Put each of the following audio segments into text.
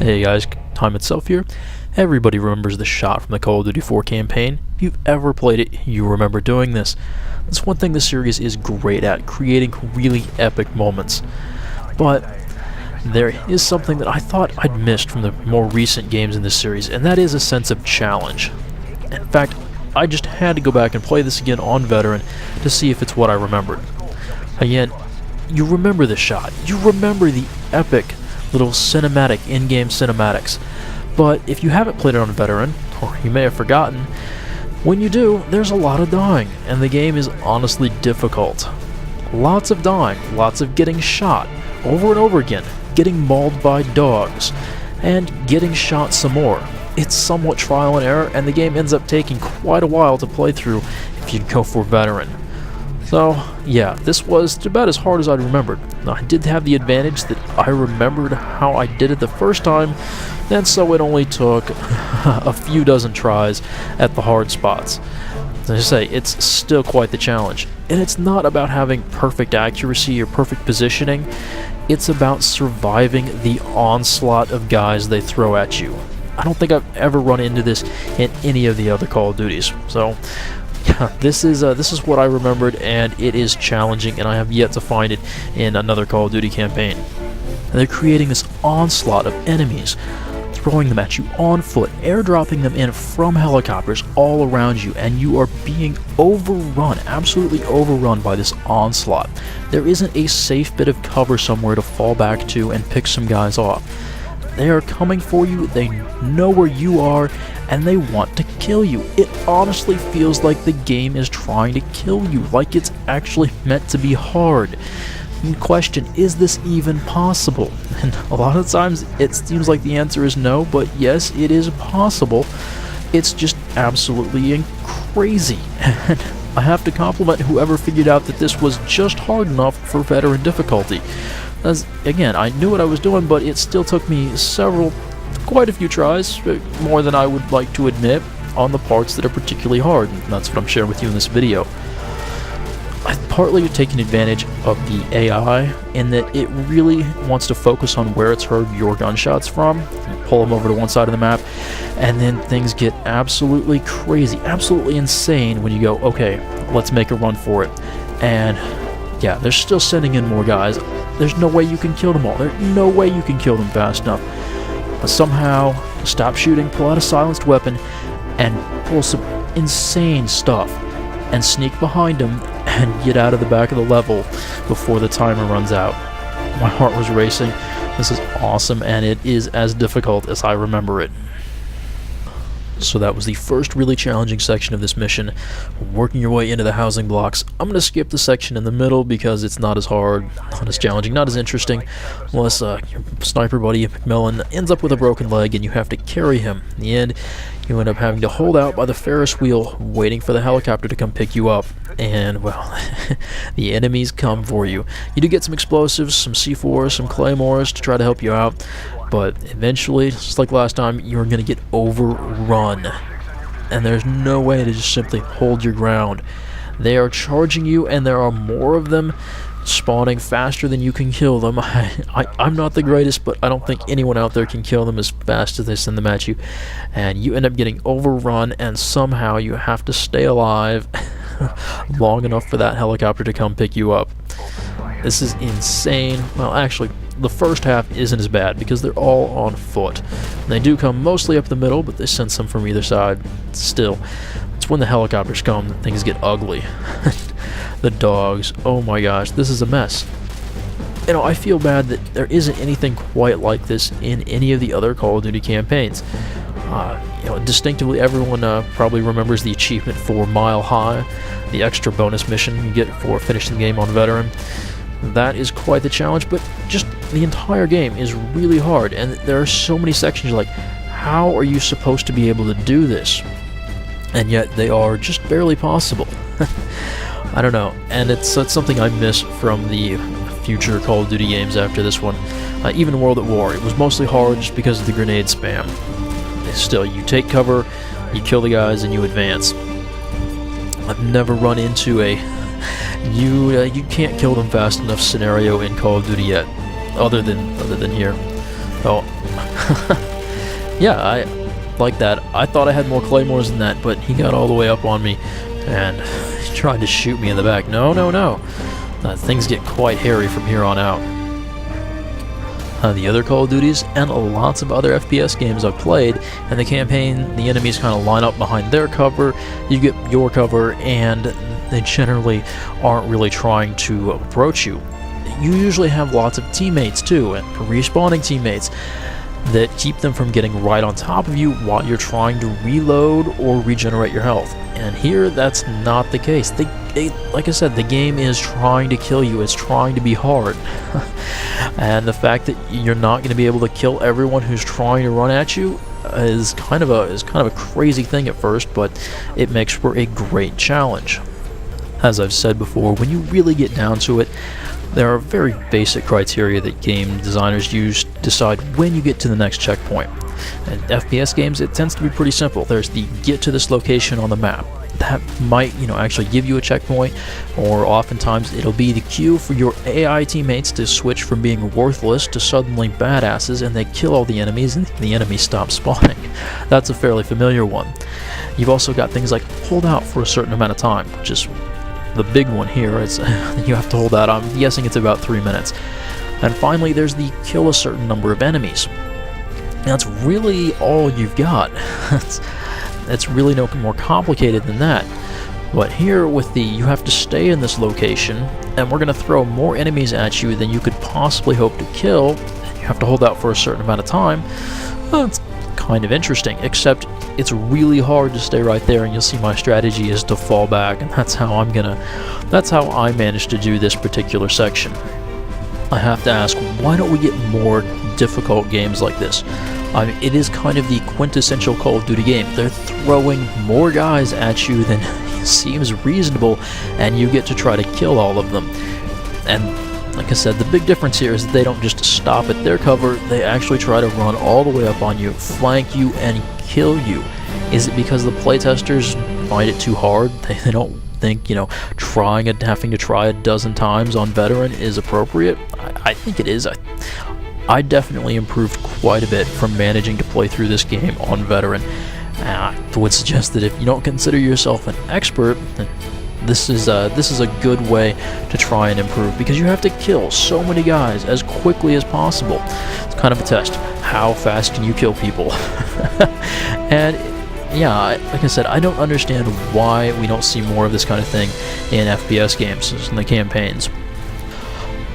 Hey guys, Time Itself here. Everybody remembers the shot from the Call of Duty 4 campaign. If you've ever played it, you remember doing this. That's one thing the series is great at, creating really epic moments. But there is something that I thought I'd missed from the more recent games in this series, and that is a sense of challenge. In fact, I just had to go back and play this again on Veteran to see if it's what I remembered. Again, you remember the shot. You remember the epic little cinematic, in-game cinematics. But if you haven't played it on Veteran, or you may have forgotten, when you do, there's a lot of dying, and the game is honestly difficult. Lots of dying, lots of getting shot, over and over again, getting mauled by dogs, and getting shot some more. It's somewhat trial and error, and the game ends up taking quite a while to play through if you go for Veteran. So, yeah, this was about as hard as I remembered. Now, I did have the advantage that I remembered how I did it the first time, and so it only took a few dozen tries at the hard spots. As I say, it's still quite the challenge. And it's not about having perfect accuracy or perfect positioning, it's about surviving the onslaught of guys they throw at you. I don't think I've ever run into this in any of the other Call of Duties, so yeah, this is what I remembered, and it is challenging, and I have yet to find it in another Call of Duty campaign. And they're creating this onslaught of enemies, throwing them at you on foot, airdropping them in from helicopters all around you, and you are being overrun, absolutely overrun by this onslaught. There isn't a safe bit of cover somewhere to fall back to and pick some guys off. They are coming for you, they know where you are, and they want to kill you. It honestly feels like the game is trying to kill you, like it's actually meant to be hard. And question, is this even possible? And a lot of times it seems like the answer is no, but yes, it is possible. It's just absolutely crazy. And I have to compliment whoever figured out that this was just hard enough for Veteran difficulty. As, again, I knew what I was doing, but it still took me quite a few tries, more than I would like to admit, on the parts that are particularly hard, and that's what I'm sharing with you in this video. I've partly taken advantage of the AI in that it really wants to focus on where it's heard your gunshots from, and pull them over to one side of the map, and then things get absolutely crazy, absolutely insane when you go, okay, let's make a run for it. And yeah, they're still sending in more guys. There's no way you can kill them all. There's no way you can kill them fast enough. But somehow, stop shooting, pull out a silenced weapon, and pull some insane stuff, and sneak behind them, and get out of the back of the level before the timer runs out. My heart was racing. This is awesome, and it is as difficult as I remember it. So that was the first really challenging section of this mission, working your way into the housing blocks. I'm going to skip the section in the middle because it's not as hard, not as challenging, not as interesting, unless your sniper buddy McMillan ends up with a broken leg and you have to carry him. In the end, you end up having to hold out by the Ferris wheel, waiting for the helicopter to come pick you up. And, well, the enemies come for you. You do get some explosives, some C4s, some claymores to try to help you out. But eventually, just like last time, you're going to get overrun. And there's no way to just simply hold your ground. They are charging you, and there are more of them spawning faster than you can kill them. I'm not the greatest, but I don't think anyone out there can kill them as fast as they send them at you. And you end up getting overrun, and somehow you have to stay alive long enough for that helicopter to come pick you up. This is insane. Well, actually, the first half isn't as bad because they're all on foot. They do come mostly up the middle, but they send some from either side. Still, it's when the helicopters come that things get ugly. The dogs, oh my gosh, this is a mess. You know, I feel bad that there isn't anything quite like this in any of the other Call of Duty campaigns. You know, distinctively, everyone probably remembers the achievement for Mile High, the extra bonus mission you get for finishing the game on Veteran. That is quite the challenge, but just the entire game is really hard, and there are so many sections you're like, how are you supposed to be able to do this? And yet they are just barely possible. I don't know, and it's something I miss from the future Call of Duty games after this one. Even World at War, it was mostly hard just because of the grenade spam. Still, you take cover, you kill the guys, and you advance. I've never run into a you can't kill them fast enough scenario in Call of Duty yet, other than here. Oh, yeah, I like that. I thought I had more claymores than that, but he got all the way up on me and he tried to shoot me in the back. No, no, no. Things get quite hairy from here on out. The other Call of Duties and lots of other FPS games I've played, in the campaign, the enemies kind of line up behind their cover, you get your cover, and they generally aren't really trying to approach you. You usually have lots of teammates too, and respawning teammates, that keep them from getting right on top of you while you're trying to reload or regenerate your health. And here, that's not the case. Like I said, the game is trying to kill you. It's trying to be hard. And the fact that you're not going to be able to kill everyone who's trying to run at you is kind of a crazy thing at first, but it makes for a great challenge. As I've said before, when you really get down to it, there are very basic criteria that game designers use to decide when you get to the next checkpoint. In FPS games, it tends to be pretty simple. There's the get to this location on the map. That might, actually give you a checkpoint, or oftentimes it'll be the cue for your AI teammates to switch from being worthless to suddenly badasses, and they kill all the enemies and the enemies stop spawning. That's a fairly familiar one. You've also got things like hold out for a certain amount of time, which is the big one here. It's you have to hold out. I'm guessing it's about 3 minutes. And finally, there's the kill a certain number of enemies. That's really all you've got. It's really no more complicated than that. But here with the you have to stay in this location, and we're going to throw more enemies at you than you could possibly hope to kill, and you have to hold out for a certain amount of time. Well, it's kind of interesting, except it's really hard to stay right there, and you'll see my strategy is to fall back, and that's how I managed to do this particular section. I have to ask, why don't we get more difficult games like this? I mean, it is kind of the quintessential Call of Duty game. They're throwing more guys at you than seems reasonable, and you get to try to kill all of them. And like I said, the big difference here is that they don't just stop at their cover, they actually try to run all the way up on you, flank you, and kill you. Is it because the playtesters find it too hard? They don't think, having to try a dozen times on veteran is appropriate? I think it is. I definitely improved quite a bit from managing to play through this game on veteran. I would suggest that if you don't consider yourself an expert, this is a good way to try and improve, because you have to kill so many guys as quickly as possible. It's kind of a test. How fast can you kill people? And yeah, like I said, I don't understand why we don't see more of this kind of thing in FPS games, in the campaigns.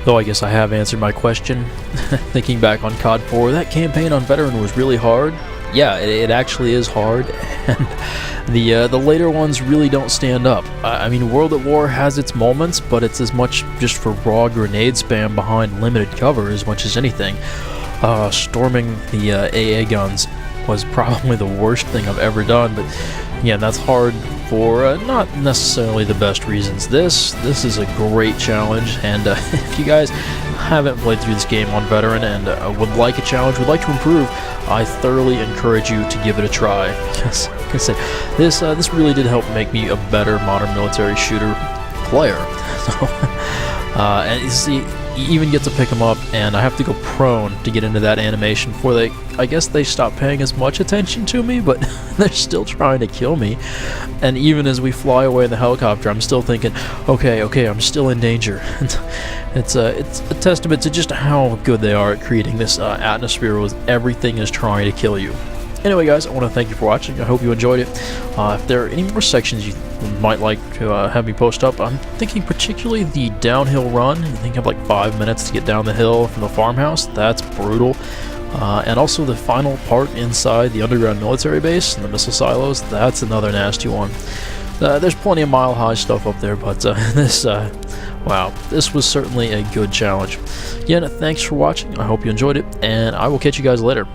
Though I guess I have answered my question. Thinking back on COD 4, that campaign on veteran was really hard. Yeah, it actually is hard, and the later ones really don't stand up. I mean, World at War has its moments, but it's as much just for raw grenade spam behind limited cover as much as anything. Storming the AA guns was probably the worst thing I've ever done, but yeah, that's hard for not necessarily the best reasons. This is a great challenge, and if you guys haven't played through this game on veteran and would like a challenge, would like to improve, I thoroughly encourage you to give it a try. Because, like I said, this really did help make me a better modern military shooter player. So, and you see, you even get to pick them up, and I have to go prone to get into that animation before I guess they stop paying as much attention to me, but they're still trying to kill me. And even as we fly away in the helicopter, I'm still thinking, okay, I'm still in danger. It's a testament to just how good they are at creating this atmosphere where everything is trying to kill you. Anyway, guys, I want to thank you for watching. I hope you enjoyed it. If there are any more sections you might like to have me post up, I'm thinking particularly the downhill run. I think I have like 5 minutes to get down the hill from the farmhouse. That's brutal. And also the final part inside the underground military base and the missile silos. That's another nasty one. There's plenty of mile-high stuff up there, but wow, this was certainly a good challenge. Again, thanks for watching. I hope you enjoyed it, and I will catch you guys later.